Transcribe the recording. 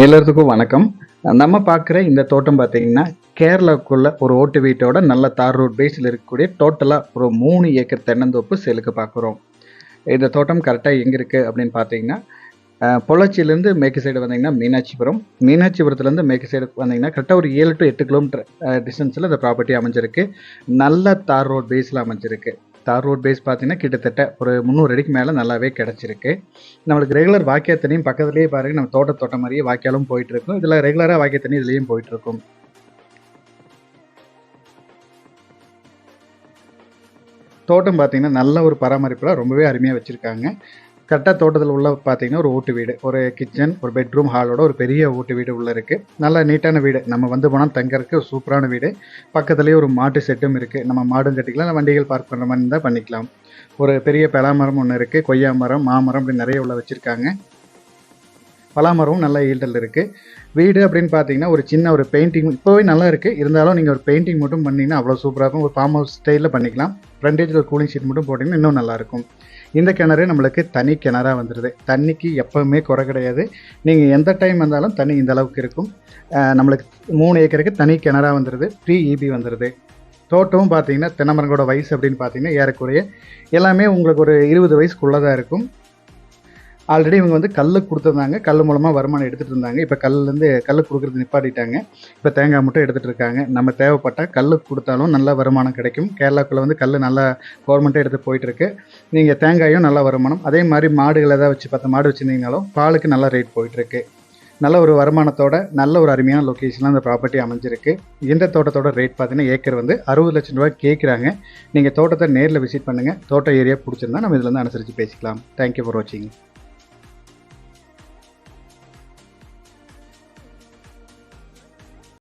எல்லாத்துக்கும் வணக்கம். நம்ம பார்க்குற இந்த தோட்டம் பார்த்தீங்கன்னா, கேரளாக்குள்ள ஒரு ஓட்டு வீட்டோட நல்ல தார் ரோட் பேஸ்ல இருக்கக்கூடிய டோட்டலா ஒரு 3 ஏக்கர் தென்னந்தோப்பு சேலுக்கு பார்க்குறோம். இந்த தோட்டம் கரெக்ட்டா எங்க இருக்கு அப்படின்னு பார்த்தீங்கன்னா, பொள்ளாச்சியிலேருந்து மேற்கு சைடு வந்தீங்கன்னா மீனாட்சிபுரம். மீனாட்சிபுரத்துலேருந்து மேற்கு சைடு வந்தீங்கன்னா, கரெக்ட்டா ஒரு 7 to 8 கிலோமீட்டர் டிஸ்டன்ஸில இந்த ப்ராப்பர்ட்டி அமைஞ்சிருக்கு. நல்ல தார் ரோட் பேஸ்ல அமைஞ்சிருக்கு. தார் ரோட் பேஸ் பார்த்தீங்கன்னா, கிட்டத்தட்ட ஒரு 300 அடிக்கு மேலே நல்லாவே கிடச்சிருக்கு. நம்மளுக்கு ரெகுலர் வாய்க்கா தண்ணியும் பக்கத்துலேயே பாருங்க, நம்ம தோட்டம் மாதிரியே வாய்க்காலும் போயிட்டு இருக்கும். இதில் ரெகுலராக வாய்க்கா தண்ணி இதுலேயும் போயிட்டு இருக்கும். தோட்டம் பார்த்தீங்கன்னா, நல்ல ஒரு பராமரிப்பில் ரொம்பவே அருமையாக வச்சுருக்காங்க. கரெக்டாக தோட்டத்தில் உள்ள பார்த்தீங்கன்னா, ஒரு ஓட்டு வீடு, ஒரு கிச்சன், ஒரு பெட்ரூம் ஹாலோட ஒரு பெரிய ஓட்டு வீடு உள்ளே இருக்குது. நல்ல நீட்டான வீடு, நம்ம வந்து போனால் தங்கறதுக்கு ஒரு சூப்பரான வீடு. பக்கத்துலேயே ஒரு மாட்டு செட்டும் இருக்குது. நம்ம மாடும் கட்டிக்கலாம், இல்லை வண்டிகள் பார்க் பண்ணுற மாதிரி இருந்தால் பண்ணிக்கலாம். ஒரு பெரிய பலாமரம் ஒன்று இருக்குது, கொய்யா மரம், மாமரம் இப்படி நிறைய உள்ள வச்சுருக்காங்க. பலாமரமும் நல்ல ஈல்டல் இருக்குது. வீடு அப்படின்னு பார்த்தீங்கன்னா, ஒரு சின்ன ஒரு பெயிண்டிங் இப்போவே நல்லா இருக்குது. இருந்தாலும் நீங்கள் ஒரு பெயிண்டிங் மட்டும் பண்ணிங்கன்னா அவ்வளோ சூப்பராக இருக்கும். ஒரு ஃபார்ம் ஹவுஸ் ஸ்டைலில் பண்ணிக்கலாம். ஃப்ரண்டேஜில் ஒரு கூலிங் ஷீட் மட்டும் போட்டிங்கன்னா இன்னும் நல்லாயிருக்கும். இந்த கிணறு நம்மளுக்கு தனி கிணறாக வந்துடுது. தண்ணிக்கு எப்போவுமே குறை கிடையாது. நீங்கள் எந்த டைம் வந்தாலும் தண்ணி இந்த அளவுக்கு இருக்கும். நம்மளுக்கு 3 ஏக்கருக்கு தனி கிணறாக வந்துடுது. ஃப்ரீ இபி வந்துடுது. தோட்டமும் பார்த்தீங்கன்னா, தென்னை மரங்களோட வயசு அப்படின்னு பார்த்தீங்கன்னா, ஏறக்குறைய எல்லாமே உங்களுக்கு ஒரு 20 வயசுக்குள்ளே தான் இருக்கும். ஆல்ரெடி இவங்க வந்து கல் கொடுத்துருந்தாங்க. கல் மூலமாக வருமானம் எடுத்துகிட்டு இருந்தாங்க. இப்போ கல் கொடுக்குறது நிப்பாட்டிட்டாங்க. இப்போ தேங்காய் மட்டும் எடுத்துகிட்டு இருக்காங்க. நம்ம தேவைப்பட்டால் கல் கொடுத்தாலும் நல்ல வருமானம் கிடைக்கும். கேரளாக்குள்ளே வந்து கல் நல்லா கவர்மெண்ட்டே எடுத்து போயிட்டுருக்கு. நீங்கள் தேங்காயும் நல்ல வருமானம். அதே மாதிரி மாடுகள் ஏதாவது வச்சு 10 மாடு வச்சுருந்தீங்கனாலும் பாலுக்கு நல்ல ரேட் போயிட்டுருக்கு. நல்ல ஒரு வருமானத்தோட நல்ல ஒரு அருமையான லொக்கேஷனில் அந்த ப்ராப்பர்ட்டி அமைஞ்சிருக்கு. இந்த தோட்டத்தோட ரேட் பார்த்தீங்கன்னா, ஏக்கர் வந்து 60 லட்சம் ரூபாய் கேட்குறாங்க. நீங்கள் தோட்டத்தை நேரில் விசிட் பண்ணுங்கள். தோட்ட ஏரியா பிடிச்சிருந்தா நம்ம இதில் வந்து அனுசரித்து பேசிக்கலாம். தேங்க்யூ ஃபார் வாட்சிங்.